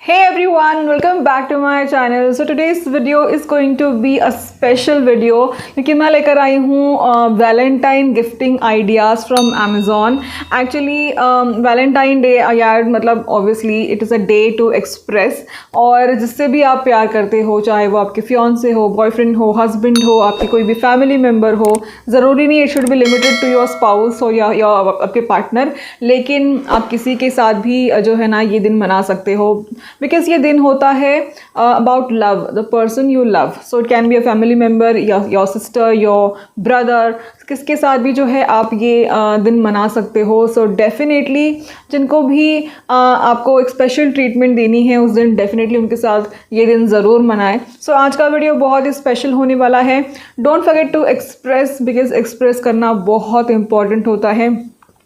Hey everyone, welcome back to my channel. So today's video is going to be a special video क्योंकि मैं लेकर आई हूँ Valentine gifting ideas from Amazon. Actually Valentine day यार मतलब obviously it is a day to express, और जिससे भी आप प्यार करते हो, चाहे वो आपके फियांसे हो, बॉयफ्रेंड हो, हस्बैंड हो, आपकी कोई भी फैमिली मेम्बर हो, ज़रूरी नहीं it should be limited to your spouse हो या आपके पार्टनर, लेकिन आप किसी के साथ भी जो है ना ये दिन मना सकते हो. बिकॉज ये दिन होता है about love, the person you love. So it can be a family member, your sister, your brother, किसके साथ भी जो है आप ये दिन मना सकते हो. सो डेफिनेटली जिनको भी आपको एक स्पेशल ट्रीटमेंट देनी है उस दिन डेफिनेटली उनके साथ ये दिन ज़रूर मनाएं. सो आज का वीडियो बहुत ही स्पेशल होने वाला है. Don't forget to express, because express करना बहुत इंपॉर्टेंट होता है.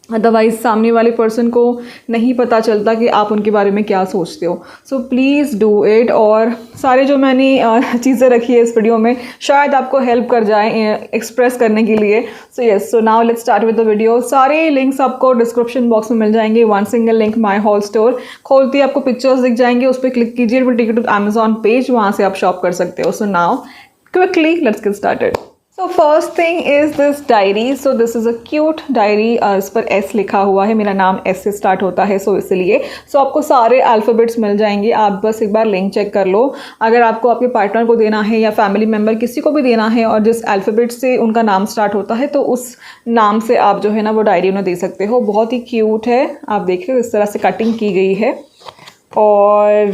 अदरवाइज़ सामने वाले पर्सन को नहीं पता चलता कि आप उनके बारे में क्या सोचते हो. सो प्लीज़ डू इट. और सारे जो मैंने चीज़ें रखी है इस वीडियो में शायद आपको हेल्प कर जाए एक्सप्रेस करने के लिए. So yes, so now let's start with the video. सारे लिंक्स आपको डिस्क्रिप्शन बॉक्स में मिल जाएंगे. वन सिंगल लिंक माई हॉल स्टोर. खोलते ही आपको पिक्चर्स दिख जाएंगे, उस पर क्लिक कीजिए, फिर टिकट टू अमेज़ॉन पेज, वहाँ से आप शॉप कर सकते हो. So now quickly let's get started. So first thing is this diary. So this is a cute diary. इस पर S लिखा हुआ है, मेरा नाम S से स्टार्ट होता है सो इसलिए. सो आपको सारे अल्फ़ाबेट्स मिल जाएंगे. आप बस एक बार लिंक चेक कर लो. अगर आपको आपके पार्टनर को देना है या फैमिली मेम्बर किसी को भी देना है और जिस अल्फ़ाबेट से उनका नाम स्टार्ट होता है तो उस नाम से आप जो है ना वो डायरी उन्हें दे सकते हो. बहुत ही क्यूट है, आप देखिए इस तरह से कटिंग की गई है और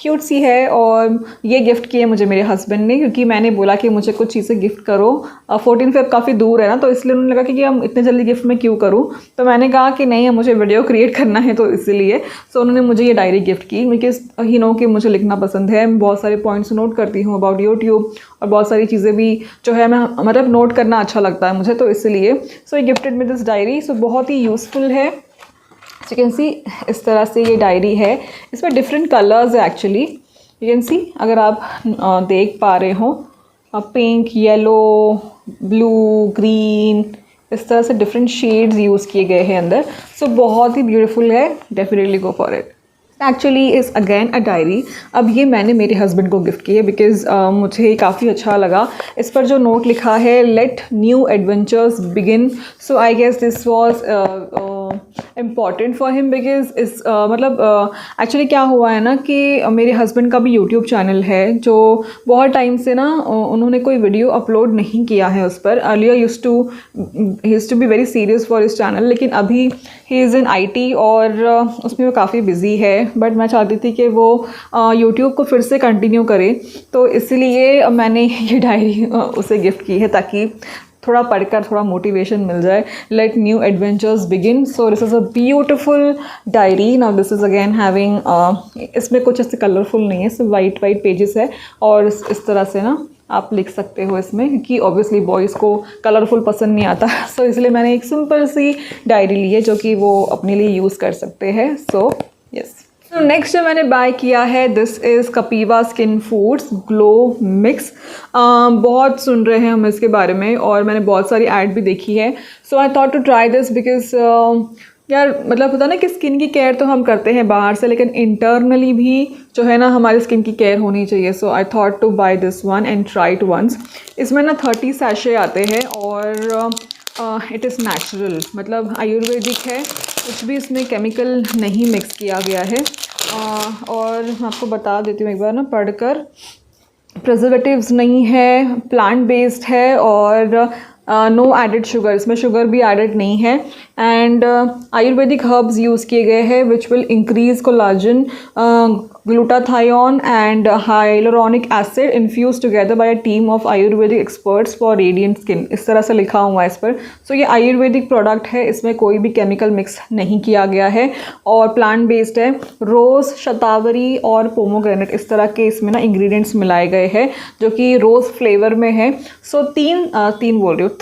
क्यूट सी है. और ये गिफ्ट किए मुझे मेरे हस्बैंड ने, क्योंकि मैंने बोला कि मुझे कुछ चीज़ें गिफ्ट करो. 14 फेब काफ़ी दूर है ना, तो इसलिए उन्होंने लगा कि हम इतने जल्दी गिफ्ट में क्यों करूँ. तो मैंने कहा कि नहीं, मुझे वीडियो क्रिएट करना है तो इसीलिए. सो उन्होंने मुझे ये डायरी गिफ्ट की, बिकॉज ही नो कि मुझे लिखना पसंद है. बहुत सारे पॉइंट्स नोट करती हूँ अबाउट यूट्यूब, और बहुत सारी चीज़ें भी जो है मैं मतलब नोट करना अच्छा लगता है मुझे, तो इसलिए. सो ये गिफ्टेड मी दिस डायरी. सो बहुत ही यूज़फुल है. यू कैन सी इस तरह से ये डायरी है. इसमें डिफरेंट कलर्स है एक्चुअली. यू कैन सी, अगर आप देख पा रहे हो, पिंक, येलो, ब्लू, ग्रीन, इस तरह से डिफरेंट शेड्स यूज़ किए गए हैं अंदर. सो बहुत ही ब्यूटीफुल है. Definitely go for it. Actually is again a diary. अब ये मैंने मेरे हस्बैंड को गिफ्ट की है बिकॉज मुझे काफ़ी अच्छा लगा. इस पर जो नोट लिखा है, let new adventures begin. So I guess this was important for him because इस मतलब एक्चुअली क्या हुआ है ना कि मेरे हस्बैंड का भी यूट्यूब चैनल है जो बहुत टाइम से ना उन्होंने कोई वीडियो अपलोड नहीं किया है उस पर. Earlier used to be very serious for his channel, लेकिन अभी ही इज़ इन IT और उसमें वो काफ़ी बिजी है. बट मैं चाहती थी कि वो यूट्यूब को फिर से कंटिन्यू करे, तो इसलिए मैंने ये डायरी उसे गिफ्ट की है ताकि थोड़ा पढ़कर थोड़ा मोटिवेशन मिल जाए. Let new adventures begin. So this is a beautiful diary. Now this is again having, इसमें कुछ ऐसे कलरफुल नहीं है, सिर्फ वाइट पेजेस है. और इस तरह से ना आप लिख सकते हो इसमें, क्योंकि ऑब्वियसली बॉयज़ को कलरफुल पसंद नहीं आता. सो इसलिए मैंने एक सिंपल सी डायरी ली है जो कि वो अपने लिए यूज़ कर सकते हैं. So yes. तो नेक्स्ट जो मैंने बाय किया है, this is Kapiva skin foods glow mix. बहुत सुन रहे हैं हम इसके बारे में और मैंने बहुत सारी ऐड भी देखी है. So I thought to try this because यार मतलब होता है ना कि स्किन की केयर तो हम करते हैं बाहर से, लेकिन इंटरनली भी जो है ना हमारी स्किन की केयर होनी चाहिए. So I thought to buy this one and try it once. इसमें ना 30 सैशे आते हैं और इट इज़ नेचुरल, मतलब आयुर्वेदिक है. कुछ भी इसमें केमिकल नहीं मिक्स किया गया है. और मैं आपको बता देती हूँ एक बार ना पढ़कर, प्रिजर्वेटिव्स नहीं है, प्लांट बेस्ड है और नो एडेड शुगर, इसमें शुगर भी एडेड नहीं है. एंड आयुर्वेदिक हर्ब्स यूज़ किए गए हैं which will increase collagen, glutathione and hyaluronic acid infuse together by a team of Ayurvedic experts for radiant skin. इस तरह से लिखा हुआ है इस पर. सो ये आयुर्वेदिक प्रोडक्ट है, इसमें कोई भी केमिकल मिक्स नहीं किया गया है और प्लांट बेस्ड है. रोज़, शतावरी और पोमोग्रेनेट इस तरह के इसमें ना इंग्रेडिएंट्स मिलाए गए हैं जो कि रोज़ फ्लेवर में है. सो तीन बोल रही हूँ,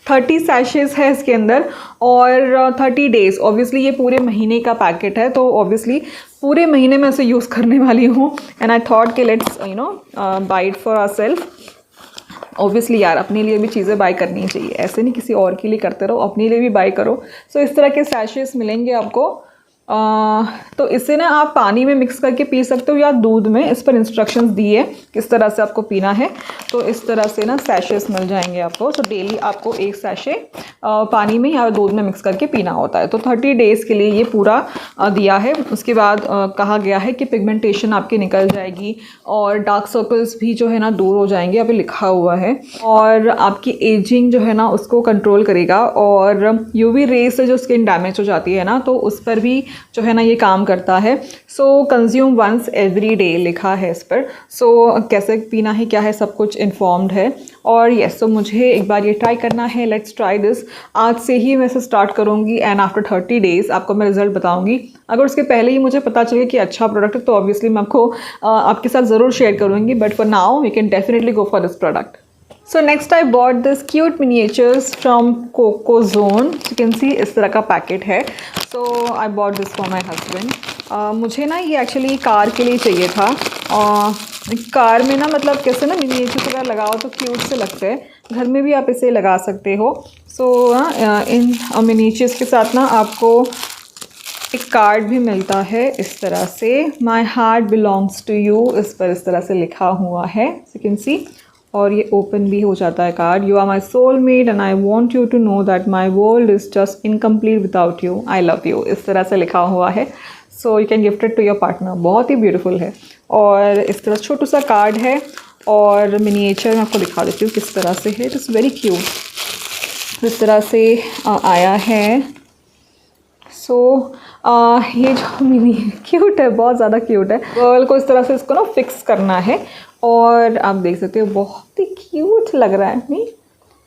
30 सैशेस है इसके अंदर और 30 डेज़. ऑब्वियसली ये पूरे महीने का पैकेट है, तो ऑब्वियसली पूरे महीने में इसे यूज़ करने वाली हूँ. एंड आई थॉट कि let's buy it for ourself. Obviously यार अपने लिए भी चीज़ें बाय करनी चाहिए, ऐसे नहीं किसी और के लिए करते रहो, अपने लिए भी बाय करो. सो इस तरह के सैशेस मिलेंगे आपको तो इसे ना आप पानी में मिक्स करके पी सकते हो या दूध में। इस पर इंस्ट्रक्शंस दी है किस तरह से आपको पीना है। तो इस तरह से ना सैशेस मिल जाएंगे आपको। तो डेली आपको एक सैशे पानी में या दूध में मिक्स करके पीना होता है। तो 30 डेज़ के लिए ये पूरा दिया है। उसके बाद कहा गया है कि पिगमेंटेशन आपकी निकल जाएगी और डार्क सर्कल्स भी जो है ना दूर हो जाएंगे, अभी लिखा हुआ है। और आपकी एजिंग जो है ना उसको कंट्रोल करेगा। और यूवी रेज से जो स्किन डैमेज हो जाती है ना, तो उस पर भी जो है ना ये काम करता है। सो कंज्यूम वंस एवरी डे लिखा है इस पर। सो कैसे पीना है क्या है सब कुछ इन्फॉर्म्ड है। और यस, तो मुझे एक बार ये ट्राई करना है। Let's try this. आज से ही मैं इसे स्टार्ट करूँगी एंड आफ्टर 30 डेज़ आपको मैं रिजल्ट बताऊँगी। अगर उसके पहले ही मुझे पता चले कि अच्छा प्रोडक्ट है तो ऑब्वियसली मैं आपको आपके साथ ज़रूर शेयर करूँगी। But for now we can definitely go for this product. So next I bought this cute miniatures from Cocozone. You can see इस तरह का पैकेट है। So I bought this for my husband. मुझे ना ये actually car के लिए चाहिए था। कार में ना मतलब कैसे ना मिनिएचर्स वगैरह लगाओ तो क्यूट से लगते हैं। घर में भी आप इसे लगा सकते हो। सो इन मिनिएचर्स के साथ ना आपको एक कार्ड भी मिलता है इस तरह से। My heart belongs to you इस पर इस तरह से लिखा हुआ है। You can see। और ये ओपन भी हो जाता है card. You are my soul mate and I want you to know that my world is just incomplete without you, I love you इस तरह से लिखा हुआ है। So you can gift it to your partner. बहुत ही beautiful है। और इस तरह छोटू सा कार्ड है। और मिनिएचर मैं आपको दिखा देती हूँ किस तरह से है। It is very cute. इस तरह से आया है। सो ये जो मिनी क्यूट है, बहुत ज़्यादा क्यूट है। गर्ल को इस तरह से इसको ना फिक्स करना है। और आप देख सकते हो बहुत ही क्यूट लग रहा है नहीं।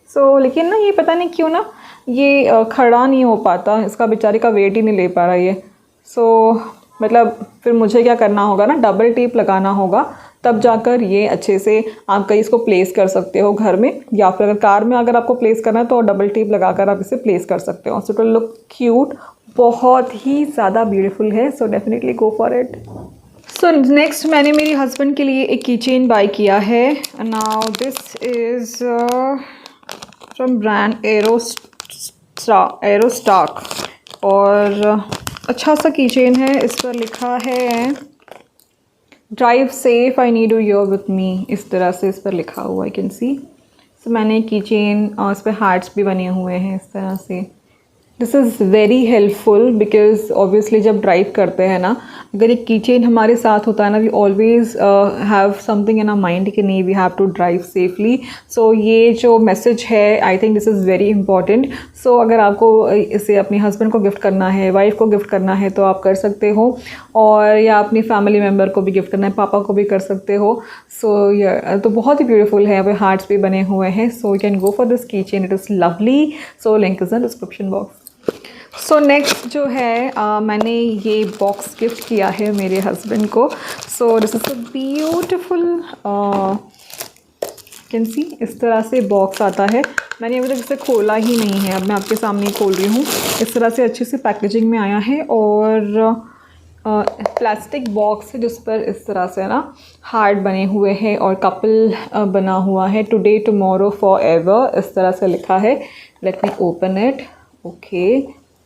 सो लेकिन ना ये पता नहीं क्यों ना ये खड़ा नहीं हो पाता। इसका बेचारे का वेट ही नहीं ले पा रहा ये। सो मतलब फिर मुझे क्या करना होगा ना, डबल टेप लगाना होगा, तब जाकर ये अच्छे से आप कहीं इसको प्लेस कर सकते हो घर में। या फिर अगर कार में अगर आपको प्लेस करना है तो डबल टेप लगाकर आप इसे प्लेस कर सकते हो। So it will look cute. बहुत ही ज़्यादा ब्यूटीफुल है। सो definitely go for it. So next मैंने मेरे हस्बैंड के लिए एक की चेन बाय किया है। Now this is from brand एरोस्टाक। और अच्छा सा की चेन है। इस पर लिखा है drive safe, I need you here with me इस तरह से इस पर लिखा हुआ है। Can see. सो मैंने की चेन और इस पर हार्ट्स भी बने हुए हैं इस तरह से। This is very helpful because obviously जब ड्राइव करते हैं ना, अगर एक की चेन हमारे साथ होता है ना, we always have something in our mind कि नहीं we have to drive safely. So ये जो मैसेज है I think this is very important. So अगर आपको इसे अपने हस्बैंड को गिफ्ट करना है, वाइफ को गिफ्ट करना है तो आप कर सकते हो। और या अपनी फैमिली मेम्बर को भी गिफ्ट करना है, पापा को भी कर सकते हो। सो तो बहुत ही ब्यूटीफुल है। यहाँ पे हार्ट्स भी बने हुए हैं। So you can go for this की chain. It is lovely. So link is in description box. So next जो है मैंने ये बॉक्स गिफ्ट किया है मेरे हस्बैंड को। सो this is a beautiful can see. इस तरह से बॉक्स आता है। मैंने अभी तक इसे खोला ही नहीं है। अब मैं आपके सामने खोल रही हूँ। इस तरह से अच्छे से पैकेजिंग में आया है। और प्लास्टिक बॉक्स है जिस पर इस तरह से ना हार्ट बने हुए हैं और कपल बना हुआ है। टुडे टुमारो फॉर एवर इस तरह से लिखा है। Let me open it. Okay,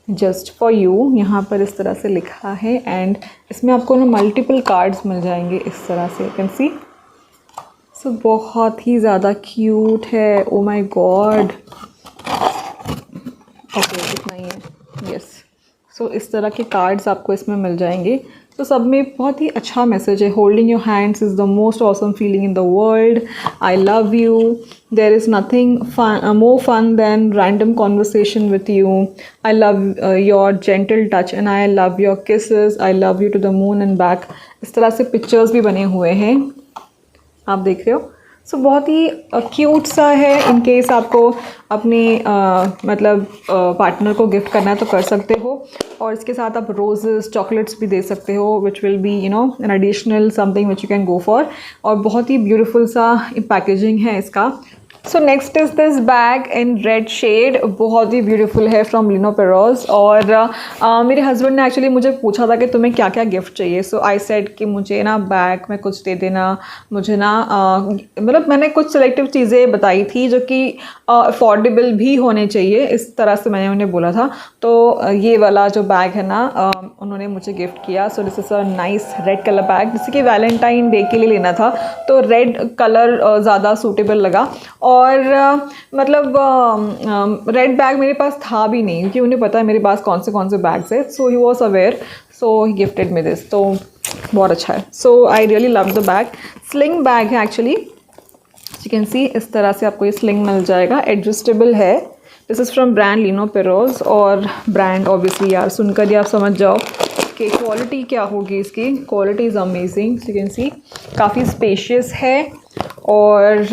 just for you यहाँ पर इस तरह से लिखा है। एंड इसमें आपको ना मल्टीपल कार्ड्स मिल जाएंगे इस तरह से। Can see. सो बहुत ही ज़्यादा क्यूट है। Oh my God. ओके, इतना ही है। यस। सो इस तरह के कार्ड्स आपको इसमें मिल जाएंगे। तो सब में बहुत ही अच्छा मैसेज है। Holding your hands is the most awesome feeling in the world, I love you, there is nothing more fun than random conversation with you, I love your gentle touch and I love your kisses, I love you to the moon and back. इस तरह से pictures भी बने हुए हैं, आप देख रहे हो। सो बहुत ही क्यूट सा है। इन केस आपको अपने मतलब पार्टनर को गिफ्ट करना है तो कर सकते हो। और इसके साथ आप रोजेस, चॉकलेट्स भी दे सकते हो which will be an additional something which you can go for. और बहुत ही ब्यूटीफुल सा पैकेजिंग है इसका। So next is this bag in red shade, बहुत ही ब्यूटीफुल है, फ्रॉम लिनो पेरोज। और मेरे हस्बैंड ने एक्चुअली मुझे पूछा था कि तुम्हें क्या क्या गिफ्ट चाहिए। सो आई सेड कि मुझे ना बैग में कुछ दे देना, मुझे ना मतलब मैंने कुछ सिलेक्टिव चीज़ें बताई थी जो कि अफोर्डेबल भी होने चाहिए, इस तरह से मैंने उन्हें बोला था। तो ये वाला जो बैग है ना उन्होंने मुझे गिफ्ट किया। सो this is a nice red colour bag, जैसे कि वैलेंटाइन डे के लिए लेना था तो रेड कलर ज़्यादा सूटेबल लगा। और मतलब रेड बैग मेरे पास था भी नहीं, क्योंकि उन्हें पता है मेरे पास कौन से बैग्स है। So he was aware, so he gifted me this, तो बहुत अच्छा है। So I really love the bag. Sling bag है एक्चुअली, यू कैन सी इस तरह से आपको ये स्लिंग मिल जाएगा, एडजस्टेबल है। This is from brand Lino Perros, और ब्रांड ऑब्वियसली यार सुनकर ही आप समझ जाओ कि क्वालिटी क्या होगी इसकी। Quality is amazing, you can see काफ़ी स्पेशियस है, और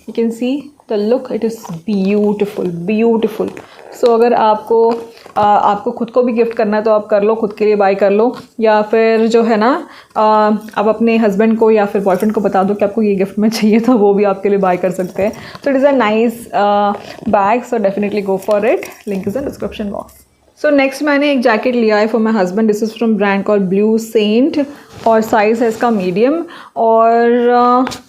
you can see the look, it is beautiful. So अगर आपको खुद को भी गिफ्ट करना है तो आप कर लो, खुद के लिए बाय कर लो, या फिर जो है ना आप अपने हस्बैंड को या फिर बॉयफ्रेंड को बता दो कि आपको ये गिफ्ट में चाहिए, तो वो भी आपके लिए बाय कर सकते हैं। So it is a nice bag, so definitely go for it, link is in description box. So next मैंने एक जैकेट लिया है for my husband, this is from brand call Blue Saint, और साइज़ है इसका मीडियम। और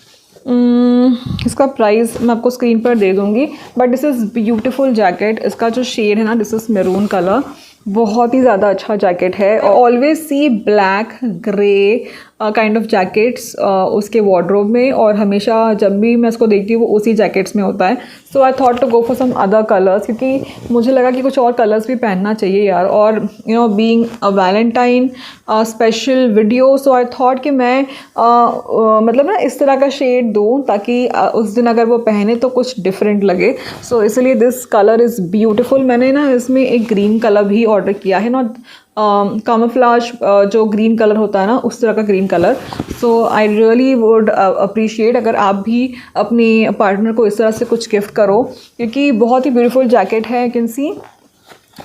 इसका price मैं आपको स्क्रीन पर दे दूँगी, but this is beautiful jacket. इसका जो शेड है ना, दिस इज़ मैरून कलर, बहुत ही ज़्यादा अच्छा जैकेट है। Always see black grey kind of jackets उसके वार्डरोब में, और हमेशा जब भी मैं इसको देखती हूँ वो उसी जैकेट्स में होता है। So I thought to go for some other colours, क्योंकि मुझे लगा कि कुछ और कलर्स भी पहनना चाहिए यार। और you know being a Valentine special video, so I thought कि मैं मतलब ना इस तरह का शेड दूँ ताकि उस दिन अगर वो पहने तो कुछ डिफरेंट लगे। सो इसलिए दिस कलर इज़ ब्यूटीफुल। मैंने ना इसमें एक ग्रीन कलर भी ऑर्डर किया है, नॉट कामोफ्लाज जो ग्रीन कलर होता है ना, उस तरह का green colour. So I really would appreciate अगर आप भी अपने पार्टनर को इस तरह से कुछ गिफ्ट करो, क्योंकि बहुत ही ब्यूटीफुल जैकेट है। यू कैन सी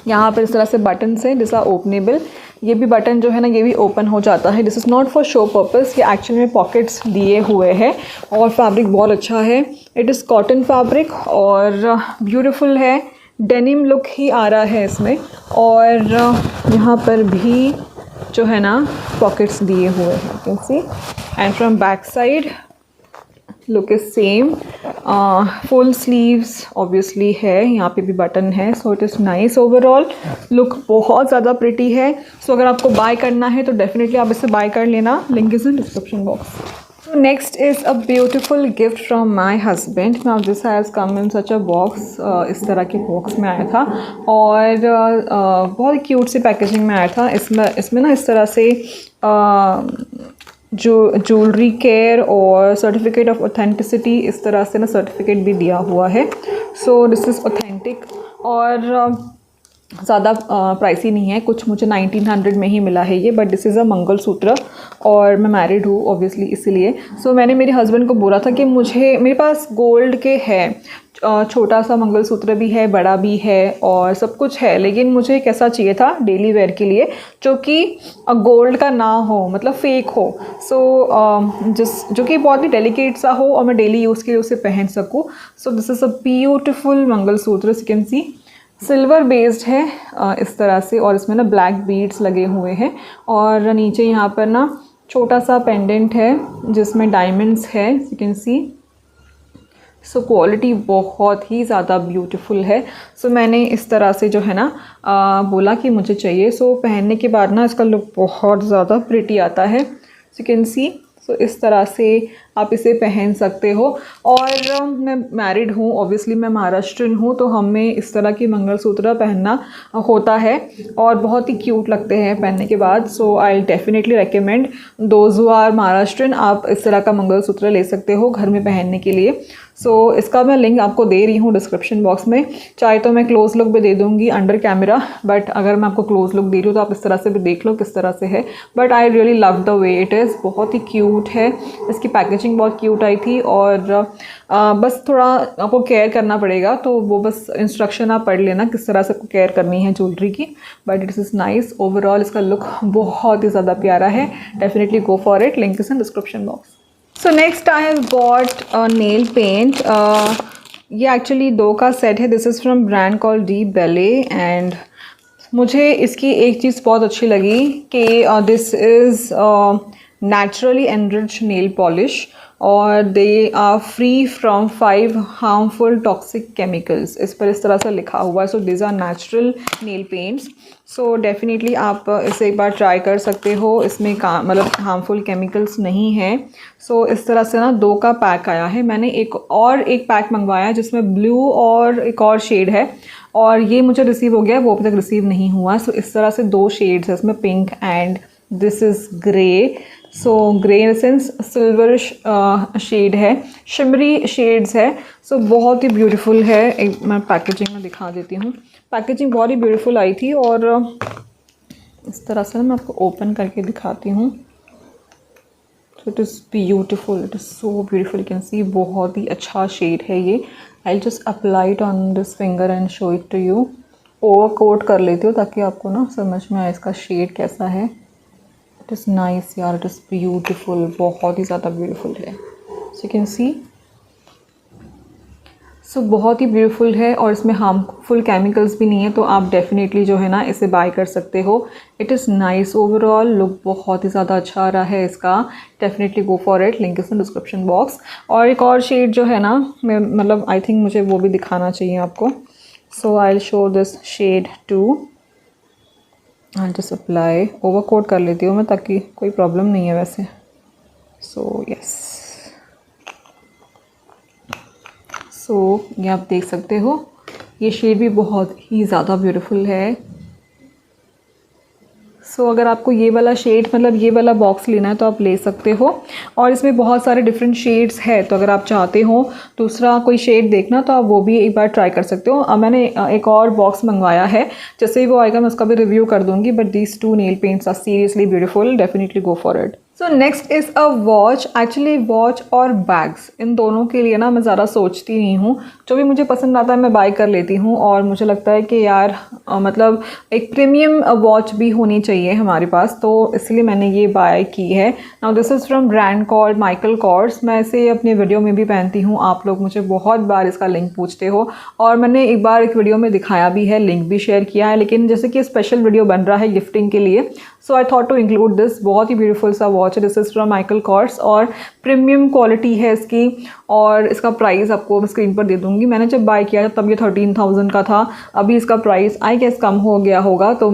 यहाँ पर इस तरह से बटन्स हैं, दिस आर ओपनेबल। ये भी बटन जो है ना, ये भी ओपन हो जाता है। This is not for show purpose, ये एक्चुअली में पॉकेट्स दिए हुए हैं, और फैब्रिक बहुत अच्छा है। इट इज़ कॉटन फैब्रिक और ब्यूटीफुल है, डेनिम लुक ही आ रहा है इसमें। और यहाँ पर भी जो है ना पॉकेट्स दिए हुए हैं, you can C. And from back side look is same, full sleeves obviously है, यहाँ पे भी बटन है। सो it is nice, overall look बहुत ज़्यादा प्रिटी है। सो अगर आपको बाय करना है तो डेफिनेटली आप इसे बाय कर लेना, link is in description box. Next is a beautiful gift from my husband. Now this has come in such a box, इस तरह के बॉक्स में आया था, और बहुत क्यूट सी पैकेजिंग में आया था। इसमें ना इस तरह से जो ज्वेलरी केयर और सर्टिफिकेट ऑफ ऑथेंटिसिटी, इस तरह से ना सर्टिफिकेट भी दिया हुआ है। सो दिस इज़ ऑथेंटिक, और ज़्यादा प्राइसी नहीं है, कुछ मुझे 1900 में ही मिला है ये। बट दिस इज़ अ मंगलसूत्र, और मैं मैरिड हूँ ऑब्वियसली इसीलिए। सो मैंने मेरे हस्बैंड को बोला था कि मेरे पास गोल्ड के है, छोटा सा मंगलसूत्र भी है, बड़ा भी है, और सब कुछ है, लेकिन मुझे एक ऐसा चाहिए था डेली वेयर के लिए जो कि गोल्ड का ना हो, मतलब फेक हो। सो जो कि बहुत ही डेलिकेट सा हो, और मैं डेली यूज़ के लिए उसे पहन सकूँ। सो this is a beautiful mangalsutra, you can C silver based है इस तरह से, और इसमें ना ब्लैक बीड्स लगे हुए हैं, और नीचे यहाँ पर ना छोटा सा पेंडेंट है जिसमें डायमंड्स है, you can C. So quality बहुत ही ज़्यादा ब्यूटीफुल है। सो मैंने इस तरह से जो है ना बोला कि मुझे चाहिए। सो पहनने के बाद ना इसका लुक बहुत ज़्यादा प्रिटी आता है, यू कैन सी। सो इस तरह से आप इसे पहन सकते हो। और मैं मैरिड हूँ, ऑब्वियसली मैं महाराष्ट्रियन हूँ, तो हमें इस तरह की मंगलसूत्र पहनना होता है, और बहुत ही क्यूट लगते हैं पहनने के बाद। So I definitely recommend those who are Maharashtrian, आप इस तरह का मंगलसूत्र ले सकते हो घर में पहनने के लिए। सो इसका मैं लिंक आपको दे रही हूँ डिस्क्रिप्शन बॉक्स में, चाहे तो मैं क्लोज लुक भी दे दूँगी अंडर कैमरा, बट अगर मैं आपको क्लोज लुक दे रही हूँ तो आप इस तरह से भी देख लो किस तरह से है। But I really love the way it is, बहुत ही क्यूट है, इसकी पैकेजिंग बहुत क्यूट आई थी। और बस थोड़ा आपको केयर करना पड़ेगा, तो वो बस इंस्ट्रक्शन आप पढ़ लेना किस तरह से आपको केयर करनी है ज्वेलरी की। But it is nice, overall इसका लुक बहुत ही ज़्यादा प्यारा है, definitely go for it, link is in description box. So next I have bought nail paint. ये एक्चुअली 2 का सेट है। This is from brand called De Belle and मुझे इसकी एक चीज़ बहुत अच्छी लगी कि this is naturally enriched nail polish और they are free from 5 harmful toxic chemicals. इस पर इस तरह से लिखा हुआ है। So this are natural nail paints. So definitely आप इसे एक बार ट्राई कर सकते हो। इसमें मतलब हार्मफुल केमिकल्स नहीं है। सो इस तरह से ना 2 का पैक आया है। मैंने एक पैक मंगवाया है जिसमें ब्लू और एक और शेड है और ये मुझे रिसीव हो गया, वो अभी तक रिसीव नहीं हुआ। सो इस तरह से 2 शेड्स है इसमें, pink and this is grey. So grey in sense silverish shade है, शिमरी शेड्स है। सो बहुत ही ब्यूटीफुल है। एक मैं पैकेजिंग में दिखा देती हूँ। पैकेजिंग बहुत ही ब्यूटीफुल आई थी और इस तरह से मैं आपको ओपन करके दिखाती हूँ। So it is beautiful, it is so beautiful. You can see बहुत ही अच्छा शेड है ये। I just apply it on this finger and show it to you. Over coat कर लेती हूँ ताकि आपको ना समझ में आए इसका शेड कैसा है। इट इज़ नाइस यार, इट इज़ ब्यूटीफुल, बहुत ही ज़्यादा ब्यूटीफुल है। सो यू कैन सी, सो बहुत ही ब्यूटीफुल है और इसमें हार्मफुल केमिकल्स भी नहीं है। तो आप डेफिनेटली जो है ना इसे बाय कर सकते हो। It is nice, overall look बहुत ही ज़्यादा अच्छा आ रहा है इसका। Definitely go for it, link is in description box. और एक और शेड जो है ना, मैं मतलब आई थिंक मुझे वो भी दिखाना चाहिए आपको। So I will show this shade too. I just apply, over coat कर लेती हूँ मैं ताकि कोई प्रॉब्लम नहीं है वैसे। सो यस, सो ये आप देख सकते हो, ये शेड भी बहुत ही ज़्यादा ब्यूटीफुल है। सो अगर आपको ये वाला शेड मतलब ये वाला बॉक्स लेना है तो आप ले सकते हो। और इसमें बहुत सारे डिफरेंट शेड्स है, तो अगर आप चाहते हो दूसरा कोई शेड देखना तो आप वो भी एक बार ट्राई कर सकते हो। मैंने एक और बॉक्स मंगवाया है, जैसे ही वो आएगा मैं उसका भी रिव्यू कर दूँगी। But these 2 nail paints are seriously beautiful, definitely go for it. So next is a watch. Actually watch और बैग्स, इन दोनों के लिए ना मैं ज़्यादा सोचती नहीं हूँ। जो भी मुझे पसंद आता है मैं बाय कर लेती हूँ और मुझे लगता है कि यार मतलब एक प्रीमियम वॉच भी होनी चाहिए हमारे पास, तो इसलिए मैंने ये बाय की है। Now this is from brand called Michael Kors. मैं इसे अपने वीडियो में भी पहनती हूँ। आप लोग मुझे बहुत बार इसका लिंक पूछते हो और मैंने एक बार एक वीडियो में दिखाया भी है, लिंक भी शेयर किया है। लेकिन जैसे कि स्पेशल वीडियो बन रहा है गिफ्टिंग के लिए, so I thought to include this. बहुत ही ब्यूटीफुल सा वॉच है। This is from Michael Kors और प्रीमियम क्वालिटी है इसकी और इसका प्राइस आपको स्क्रीन पर दे दूँगी। मैंने जब बाय किया था तब ये 13,000 का था। अभी इसका प्राइस आई गेस कम हो गया होगा, तो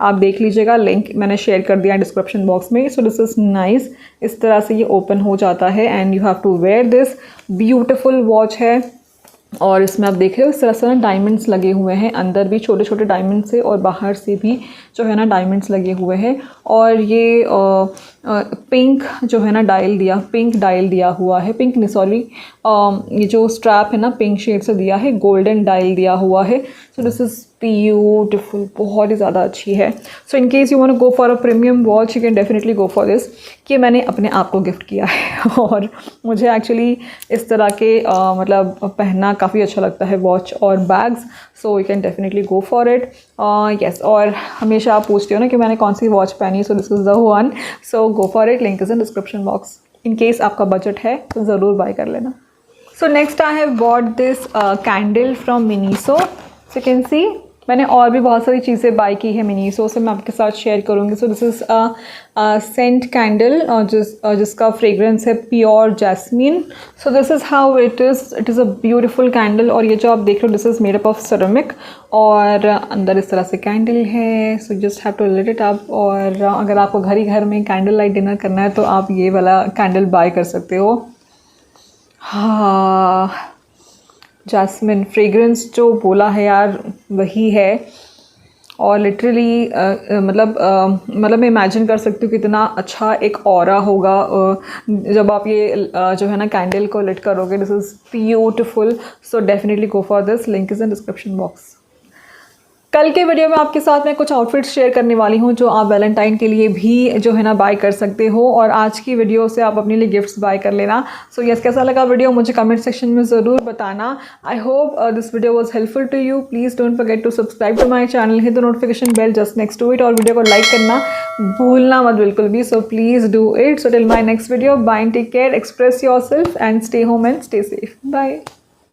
आप देख लीजिएगा, लिंक मैंने शेयर कर दिया डिस्क्रिप्शन बॉक्स में। So this is nice. इस तरह से ये ओपन हो जाता है and you have to wear this. Beautiful watch है और इसमें आप देख रहे हो इस तरह से ना डायमंड्स लगे हुए हैं, अंदर भी छोटे छोटे डायमंड्स है और बाहर से भी जो है ना डायमंड्स लगे हुए हैं। और ये पिंक जो है ना पिंक डायल दिया हुआ है। पिंक नहीं, सॉरी, ये जो स्ट्रैप है ना पिंक शेड से दिया है, गोल्डन डायल दिया हुआ है। सो दिस इज़ ब्यूटीफुल, बहुत ही ज़्यादा अच्छी है। So in case you want to go for a premium watch you can definitely go for this. कि मैंने अपने आप को गिफ्ट किया है और मुझे एक्चुअली इस तरह के मतलब पहनना काफ़ी अच्छा लगता है, वॉच और bags. So you can definitely go for it. Yes, और हमेशा आप पूछते हो ना कि मैंने कौन सी वॉच पहनी, सो this is the one. So go for it, link is in description box. In case आपका बजट है तो ज़रूर बाय कर लेना। सो next I have bought this candle from Miniso. So you can सी मैंने और भी बहुत सारी चीज़ें बाय की है मिनीसो से, मैं आपके साथ शेयर करूँगी। So this is scent candle जिसका फ्रेग्रेंस है pure jasmine. So this is how it is a beautiful candle. और ये जो आप देख रहे हो this is made up of ceramic और अंदर इस तरह से कैंडल है। So just have to lit it up. और अगर आपको घर में कैंडल लाइट डिनर करना है तो आप ये वाला कैंडल बाय कर सकते हो। हाँ, जैस्मिन फ्रेग्रेंस जो बोला है यार वही है। और लिटरली मतलब मैं इमेजिन कर सकती हूँ कितना अच्छा एक ऑरा होगा जब आप ये जो है ना कैंडल को लिट करोगे। This is beautiful. So definitely go for this, link is in description box. कल के वीडियो में आपके साथ मैं कुछ आउटफिट्स शेयर करने वाली हूँ जो आप वैलेंटाइन के लिए भी जो है ना बाय कर सकते हो, और आज की वीडियो से आप अपने लिए गिफ्ट्स बाय कर लेना। सो यस, कैसा लगा वीडियो मुझे कमेंट सेक्शन में ज़रूर बताना। I hope this video was helpful to you. Please don't forget to subscribe to my channel, hit the notification bell just next to it, और video को लाइक करना भूलना मत बिल्कुल भी। So please do it. So till my next video, bye and take care, express yourself and stay home and stay safe. Bye.